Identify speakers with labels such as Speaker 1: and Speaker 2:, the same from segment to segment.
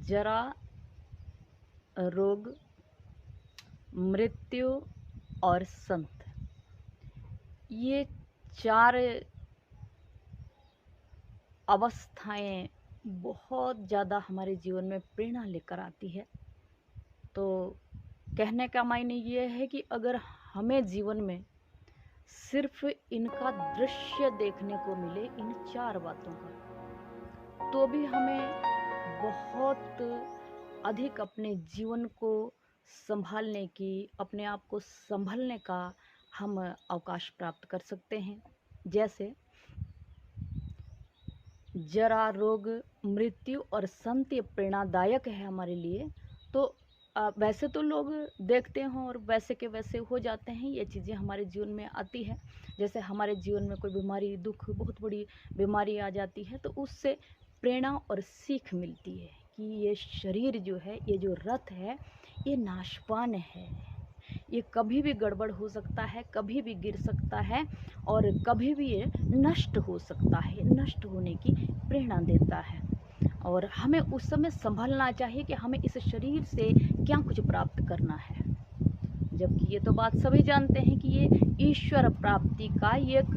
Speaker 1: जरा, रोग, मृत्यु और संत, ये 4 अवस्थाएं बहुत ज़्यादा हमारे जीवन में प्रेरणा लेकर आती है। तो कहने का मायने ये है कि अगर हमें जीवन में सिर्फ इनका दृश्य देखने को मिले, इन 4 बातों का, तो भी हमें बहुत अधिक अपने जीवन को संभालने की, अपने आप को संभलने का हम अवकाश प्राप्त कर सकते हैं। जैसे जरा, रोग, मृत्यु और संत ये प्रेरणादायक है हमारे लिए। तो वैसे तो लोग देखते हों और वैसे के वैसे हो जाते हैं, ये चीज़ें हमारे जीवन में आती है। जैसे हमारे जीवन में कोई बीमारी, दुख, बहुत बड़ी बीमारी आ जाती है, तो उससे प्रेरणा और सीख मिलती है कि ये शरीर जो है, ये जो रथ है, ये नाशवान है, ये कभी भी गड़बड़ हो सकता है, कभी भी गिर सकता है और कभी भी ये नष्ट हो सकता है। नष्ट होने की प्रेरणा देता है और हमें उस समय संभलना चाहिए कि हमें इस शरीर से क्या कुछ प्राप्त करना है। जबकि ये तो बात सभी जानते हैं कि ये ईश्वर प्राप्ति का एक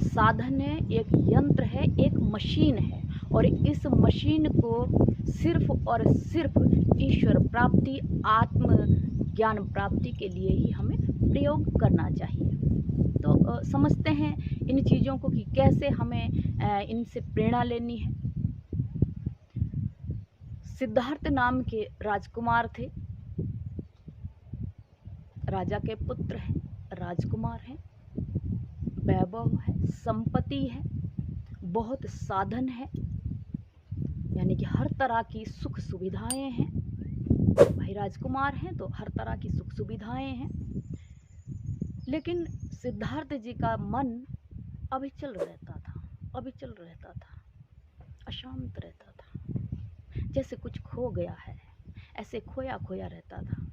Speaker 1: साधन है, एक यंत्र है, एक मशीन है और इस मशीन को सिर्फ और सिर्फ ईश्वर प्राप्ति, आत्म ज्ञान प्राप्ति के लिए ही हमें प्रयोग करना चाहिए। तो समझते हैं इन चीज़ों को कि कैसे हमें इनसे प्रेरणा लेनी है। सिद्धार्थ नाम के राजकुमार थे, राजा के पुत्र हैं, राजकुमार हैं, वैभव है, संपत्ति है, बहुत साधन है, यानी कि हर तरह की सुख सुविधाएं हैं। भाई राजकुमार हैं तो हर तरह की सुख सुविधाएं हैं। लेकिन सिद्धार्थ जी का मन अविचल रहता था, अविचल रहता था, अशांत रहता था, जैसे कुछ खो गया है, ऐसे खोया खोया रहता था।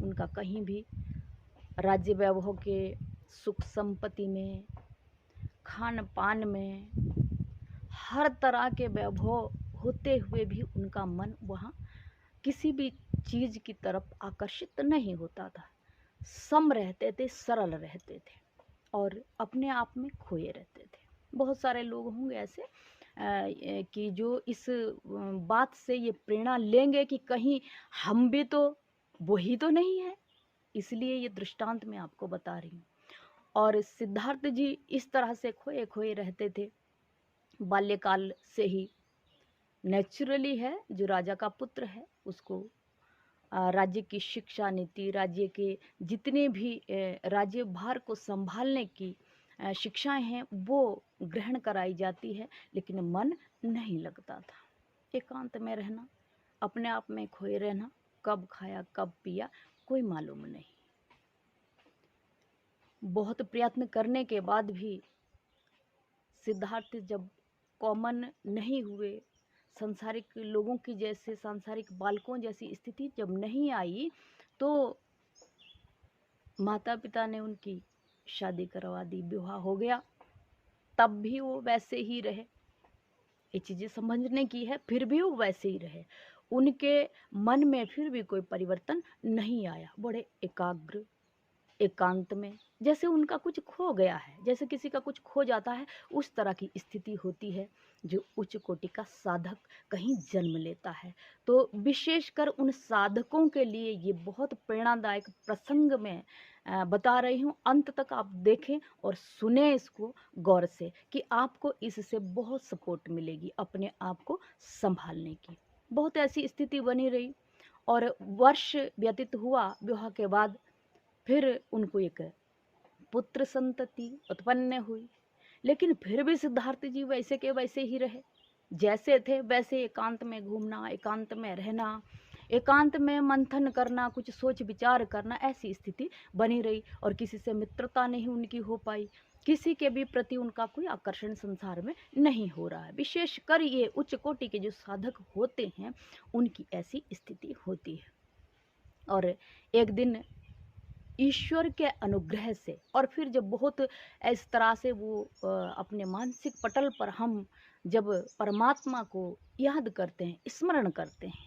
Speaker 1: उनका कहीं भी राज्य वैभव के सुख संपत्ति में, खान पान में, हर तरह के वैभव होते हुए भी उनका मन वहाँ किसी भी चीज़ की तरफ आकर्षित नहीं होता था। सम रहते थे, सरल रहते थे और अपने आप में खोए रहते थे। बहुत सारे लोग होंगे ऐसे कि जो इस बात से ये प्रेरणा लेंगे कि कहीं हम भी तो वही तो नहीं है, इसलिए ये दृष्टांत मैं आपको बता रही हूँ। और सिद्धार्थ जी इस तरह से खोए खोए रहते थे बाल्यकाल से ही। नेचुरली है, जो राजा का पुत्र है उसको राज्य की शिक्षा नीति, राज्य के जितने भी राज्य भार को संभालने की शिक्षाएं हैं वो ग्रहण कराई जाती है, लेकिन मन नहीं लगता था। एकांत में रहना, अपने आप में खोए रहना, कब खाया कब पिया कोई मालूम नहीं। बहुत प्रयत्न करने के बाद भी सिद्धार्थ जब कॉमन नहीं हुए, सांसारिक लोगों की जैसे, सांसारिक बालकों जैसी स्थिति जब नहीं आई, तो माता पिता ने उनकी शादी करवा दी, विवाह हो गया। तब भी वो वैसे ही रहे, ये चीज़ें समझने की है, फिर भी वो वैसे ही रहे। उनके मन में फिर भी कोई परिवर्तन नहीं आया। बड़े एकाग्र, एकांत में, जैसे उनका कुछ खो गया है, जैसे किसी का कुछ खो जाता है, उस तरह की स्थिति होती है जो उच्च कोटि का साधक कहीं जन्म लेता है। तो विशेषकर उन साधकों के लिए ये बहुत प्रेरणादायक प्रसंग मैं बता रही हूँ। अंत तक आप देखें और सुने इसको गौर से कि आपको इससे बहुत सपोर्ट मिलेगी अपने आप को संभालने की। बहुत ऐसी स्थिति बनी रही और वर्ष व्यतीत हुआ विवाह के बाद, फिर उनको एक पुत्र संतति उत्पन्न हुई। लेकिन फिर भी सिद्धार्थ जी वैसे के वैसे ही रहे, जैसे थे वैसे। एकांत में घूमना, एकांत में रहना, एकांत में मंथन करना, कुछ सोच विचार करना, ऐसी स्थिति बनी रही और किसी से मित्रता नहीं उनकी हो पाई, किसी के भी प्रति उनका कोई आकर्षण संसार में नहीं हो रहा है। विशेषकर ये उच्च कोटि के जो साधक होते हैं उनकी ऐसी स्थिति होती है। और एक दिन ईश्वर के अनुग्रह से, और फिर जब बहुत इस तरह से वो अपने मानसिक पटल पर हम जब परमात्मा को याद करते हैं, स्मरण करते हैं,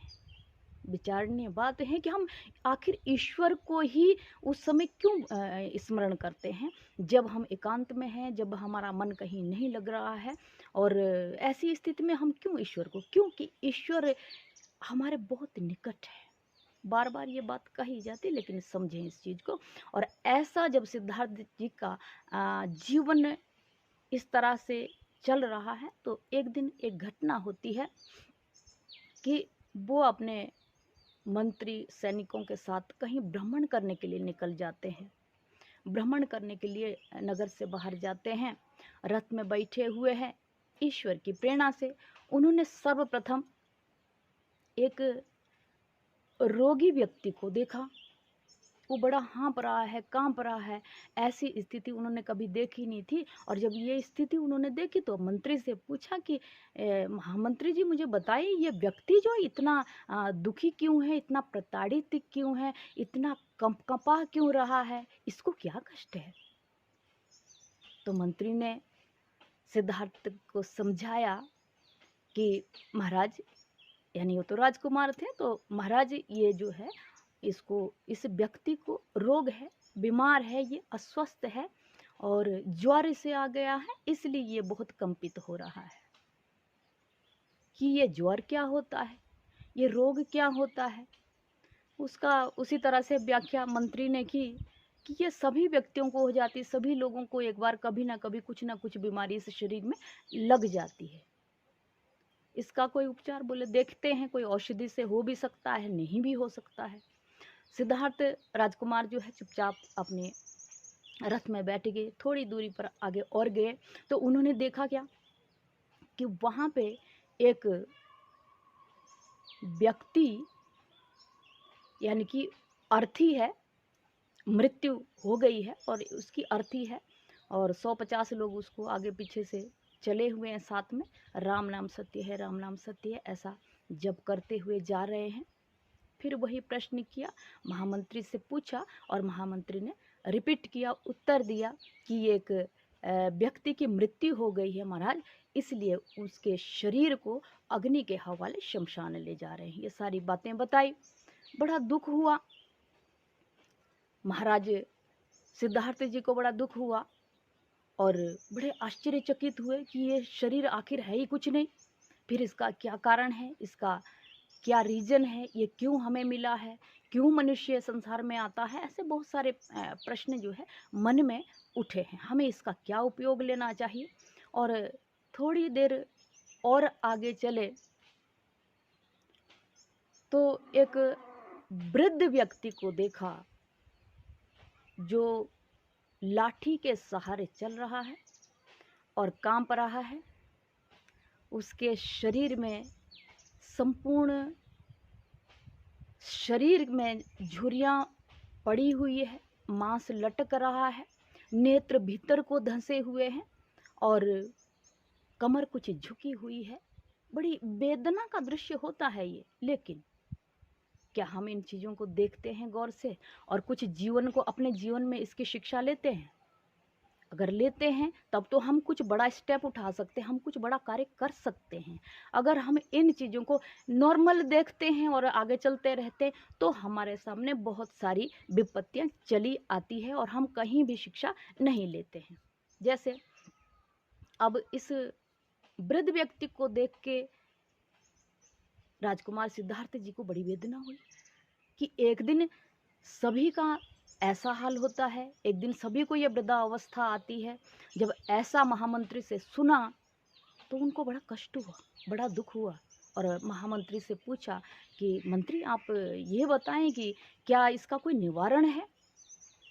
Speaker 1: विचारणीय बात है कि हम आखिर ईश्वर को ही उस समय क्यों स्मरण करते हैं जब हम एकांत में हैं, जब हमारा मन कहीं नहीं लग रहा है। और ऐसी स्थिति में हम क्यों ईश्वर को, क्योंकि ईश्वर हमारे बहुत निकट है। बार बार ये बात कही जाती है, लेकिन समझें इस चीज़ को। और ऐसा जब सिद्धार्थ जी का जीवन इस तरह से चल रहा है, तो एक दिन एक घटना होती है कि वो अपने मंत्री सैनिकों के साथ कहीं भ्रमण करने के लिए निकल जाते हैं। भ्रमण करने के लिए नगर से बाहर जाते हैं, रथ में बैठे हुए हैं। ईश्वर की प्रेरणा से उन्होंने सर्वप्रथम एक रोगी व्यक्ति को देखा। वो बड़ा हाँफ रहा है, काँप रहा है। ऐसी स्थिति उन्होंने कभी देखी नहीं थी। और जब ये स्थिति उन्होंने देखी तो मंत्री से पूछा कि महामंत्री जी, मुझे बताइए, ये व्यक्ति जो इतना दुखी क्यों है, इतना प्रताड़ित क्यों है, इतना कंपा क्यों रहा है, इसको क्या कष्ट है? तो मंत्री ने सिद्धार्थ को समझाया कि महाराज, यानी वो तो राजकुमार थे, तो महाराज ये जो है, इस व्यक्ति को रोग है, बीमार है, ये अस्वस्थ है और ज्वर से आ गया है, इसलिए ये बहुत कंपित हो रहा है। कि ये ज्वर क्या होता है, ये रोग क्या होता है, उसका उसी तरह से व्याख्या मंत्री ने की कि ये सभी व्यक्तियों को हो जाती, सभी लोगों को एक बार कभी ना कभी कुछ ना कुछ बीमारी इस शरीर में लग जाती है। इसका कोई उपचार, बोले देखते हैं, कोई औषधि से हो भी सकता है, नहीं भी हो सकता है। सिद्धार्थ राजकुमार जो है चुपचाप अपने रथ में बैठ गए। थोड़ी दूरी पर आगे और गए तो उन्होंने देखा क्या कि वहाँ पे एक व्यक्ति, यानी कि अर्थी है, मृत्यु हो गई है और उसकी अर्थी है, और 150 लोग उसको आगे पीछे से चले हुए हैं साथ में। राम नाम सत्य है, राम नाम सत्य है, ऐसा जप करते हुए जा रहे हैं। फिर वही प्रश्न किया, महामंत्री से पूछा और महामंत्री ने रिपीट किया, उत्तर दिया कि एक व्यक्ति की मृत्यु हो गई है महाराज, इसलिए उसके शरीर को अग्नि के हवाले शमशान ले जा रहे हैं। ये सारी बातें बताई। बड़ा दुख हुआ महाराज सिद्धार्थ जी को, बड़ा दुख हुआ और बड़े आश्चर्यचकित हुए कि ये शरीर आखिर है ही कुछ नहीं, फिर इसका क्या कारण है, इसका क्या रीजन है, ये क्यों हमें मिला है, क्यों मनुष्य संसार में आता है। ऐसे बहुत सारे प्रश्न जो है मन में उठे हैं, हमें इसका क्या उपयोग लेना चाहिए। और थोड़ी देर और आगे चले तो एक वृद्ध व्यक्ति को देखा जो लाठी के सहारे चल रहा है और कांप रहा है। उसके शरीर में, संपूर्ण शरीर में झुर्रियाँ पड़ी हुई है, मांस लटक रहा है, नेत्र भीतर को धंसे हुए हैं और कमर कुछ झुकी हुई है। बड़ी वेदना का दृश्य होता है ये। लेकिन क्या हम इन चीज़ों को देखते हैं गौर से और कुछ जीवन को, अपने जीवन में इसकी शिक्षा लेते हैं? अगर लेते हैं तब तो हम कुछ बड़ा स्टेप उठा सकते हैं, हम कुछ बड़ा कार्य कर सकते हैं। अगर हम इन चीज़ों को नॉर्मल देखते हैं और आगे चलते रहते हैं तो हमारे सामने बहुत सारी विपत्तियां चली आती है और हम कहीं भी शिक्षा नहीं लेते हैं। जैसे अब इस वृद्ध व्यक्ति को देख के राजकुमार सिद्धार्थ जी को बड़ी वेदना हुई कि एक दिन सभी का ऐसा हाल होता है, एक दिन सभी को ये वृद्धावस्था आती है। जब ऐसा महामंत्री से सुना तो उनको बड़ा कष्ट हुआ, बड़ा दुख हुआ और महामंत्री से पूछा कि मंत्री, आप ये बताएं कि क्या इसका कोई निवारण है?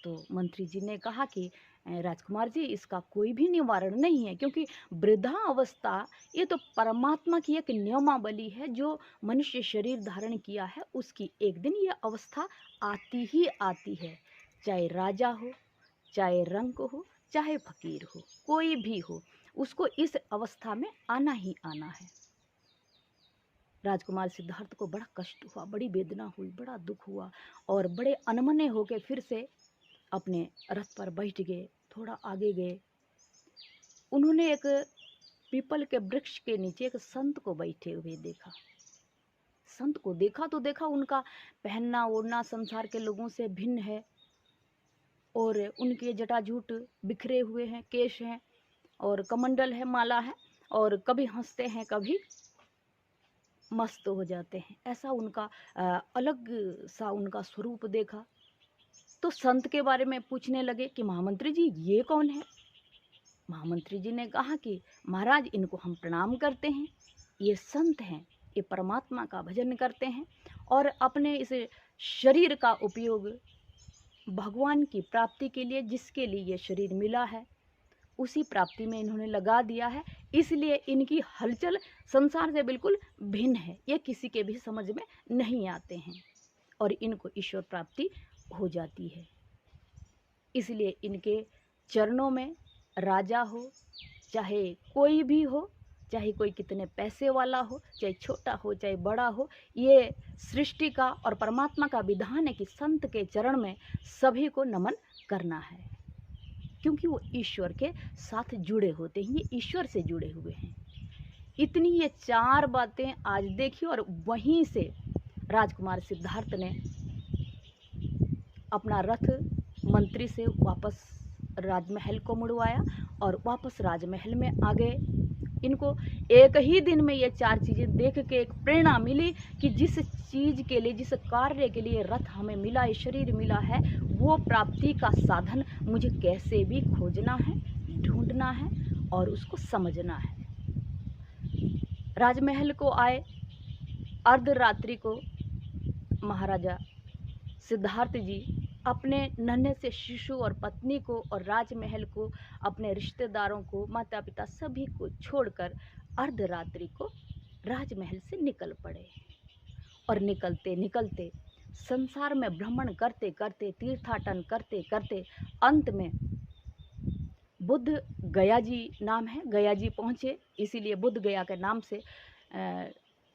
Speaker 1: तो मंत्री जी ने कहा कि राजकुमार जी, इसका कोई भी निवारण नहीं है, क्योंकि वृद्धा अवस्था ये तो परमात्मा की एक नियमावली है। जो मनुष्य शरीर धारण किया है उसकी एक दिन ये अवस्था आती ही आती है। चाहे राजा हो, चाहे रंक हो, चाहे फकीर हो, कोई भी हो, उसको इस अवस्था में आना ही आना है। राजकुमार सिद्धार्थ को बड़ा कष्ट हुआ, बड़ी वेदना हुई, बड़ा दुख हुआ और बड़े अनमने होके फिर से अपने रथ पर बैठ गए। थोड़ा आगे गए, उन्होंने एक पीपल के वृक्ष के नीचे एक संत को बैठे हुए देखा। संत को देखा तो देखा, उनका पहनना ओढ़ना संसार के लोगों से भिन्न है और उनके जटाजूट बिखरे हुए हैं, केश हैं और कमंडल है, माला है, और कभी हंसते हैं कभी मस्त हो जाते हैं। ऐसा उनका अलग सा उनका स्वरूप देखा। तो संत के बारे में पूछने लगे कि महामंत्री जी ये कौन है। महामंत्री जी ने कहा कि महाराज इनको हम प्रणाम करते हैं, ये संत हैं, ये परमात्मा का भजन करते हैं और अपने इस शरीर का उपयोग भगवान की प्राप्ति के लिए, जिसके लिए ये शरीर मिला है उसी प्राप्ति में इन्होंने लगा दिया है। इसलिए इनकी हलचल संसार से बिल्कुल भिन्न है, ये किसी के भी समझ में नहीं आते हैं और इनको ईश्वर प्राप्ति हो जाती है। इसलिए इनके चरणों में राजा हो चाहे कोई भी हो, चाहे कोई कितने पैसे वाला हो, चाहे छोटा हो चाहे बड़ा हो, ये सृष्टि का और परमात्मा का विधान है कि संत के चरण में सभी को नमन करना है, क्योंकि वो ईश्वर के साथ जुड़े होते हैं, ये ईश्वर से जुड़े हुए हैं। इतनी ये 4 बातें आज देखिए। और वहीं से राजकुमार सिद्धार्थ ने अपना रथ मंत्री से वापस राजमहल को मुड़वाया और वापस राजमहल में आ गए। इनको एक ही दिन में ये 4 चीज़ें देख के एक प्रेरणा मिली कि जिस चीज़ के लिए, जिस कार्य के लिए रथ हमें मिला, ये शरीर मिला है, वो प्राप्ति का साधन मुझे कैसे भी खोजना है, ढूंढना है और उसको समझना है। राजमहल को आए। अर्धरात्रि को महाराजा सिद्धार्थ जी अपने नन्हे से शिशु और पत्नी को और राजमहल को, अपने रिश्तेदारों को, माता पिता सभी को छोड़कर अर्धरात्रि को राजमहल से निकल पड़े। और निकलते निकलते संसार में भ्रमण करते करते, तीर्थाटन करते करते अंत में बुद्ध गया जी नाम है, गया जी पहुँचे। इसीलिए बुद्ध गया के नाम से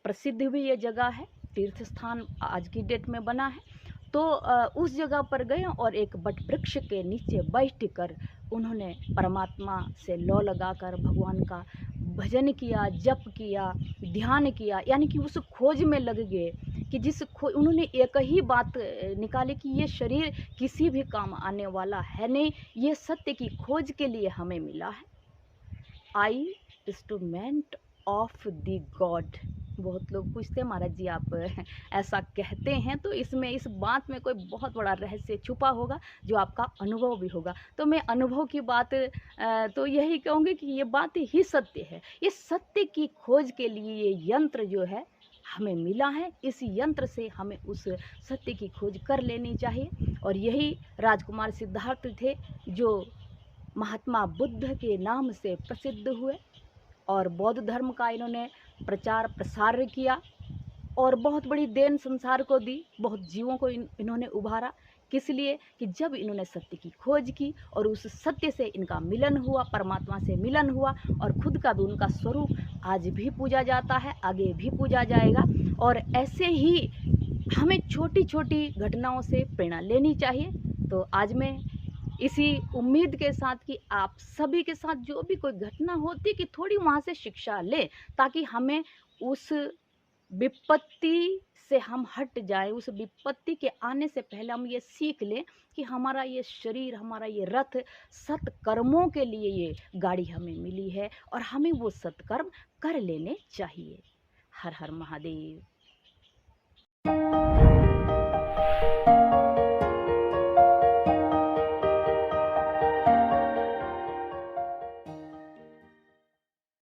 Speaker 1: प्रसिद्ध भी ये जगह है, तीर्थ स्थान आज की डेट में बना है। तो उस जगह पर गए और एक बट वृक्ष के नीचे बैठकर उन्होंने परमात्मा से लौ लगाकर भगवान का भजन किया, जप किया, ध्यान किया, यानी कि उस खोज में लग गए कि जिस खोज उन्होंने एक ही बात निकाली कि ये शरीर किसी भी काम आने वाला है नहीं, ये सत्य की खोज के लिए हमें मिला है। आई इंस्ट्रूमेंट ऑफ द गॉड। बहुत लोग पूछते हैं महाराज जी आप ऐसा कहते हैं तो इसमें, इस बात में कोई बहुत बड़ा रहस्य छुपा होगा जो आपका अनुभव भी होगा। तो मैं अनुभव की बात तो यही कहूँगी कि ये बात ही सत्य है। ये सत्य की खोज के लिए ये यंत्र जो है हमें मिला है, इस यंत्र से हमें उस सत्य की खोज कर लेनी चाहिए। और यही राजकुमार सिद्धार्थ थे जो महात्मा बुद्ध के नाम से प्रसिद्ध हुए और बौद्ध धर्म का इन्होंने प्रचार प्रसार किया और बहुत बड़ी देन संसार को दी, बहुत जीवों को इन्होंने उभारा। किस लिए कि जब इन्होंने सत्य की खोज की और उस सत्य से इनका मिलन हुआ, परमात्मा से मिलन हुआ और खुद का भी उनका स्वरूप आज भी पूजा जाता है, आगे भी पूजा जाएगा। और ऐसे ही हमें छोटी छोटी घटनाओं से प्रेरणा लेनी चाहिए। तो आज मैं इसी उम्मीद के साथ कि आप सभी के साथ जो भी कोई घटना होती कि थोड़ी वहाँ से शिक्षा ले, ताकि हमें उस विपत्ति से हम हट जाए, उस विपत्ति के आने से पहले हम ये सीख लें कि हमारा ये शरीर, हमारा ये रथ सत्कर्मों के लिए ये गाड़ी हमें मिली है और हमें वो सत्कर्म कर लेने चाहिए। हर हर महादेव।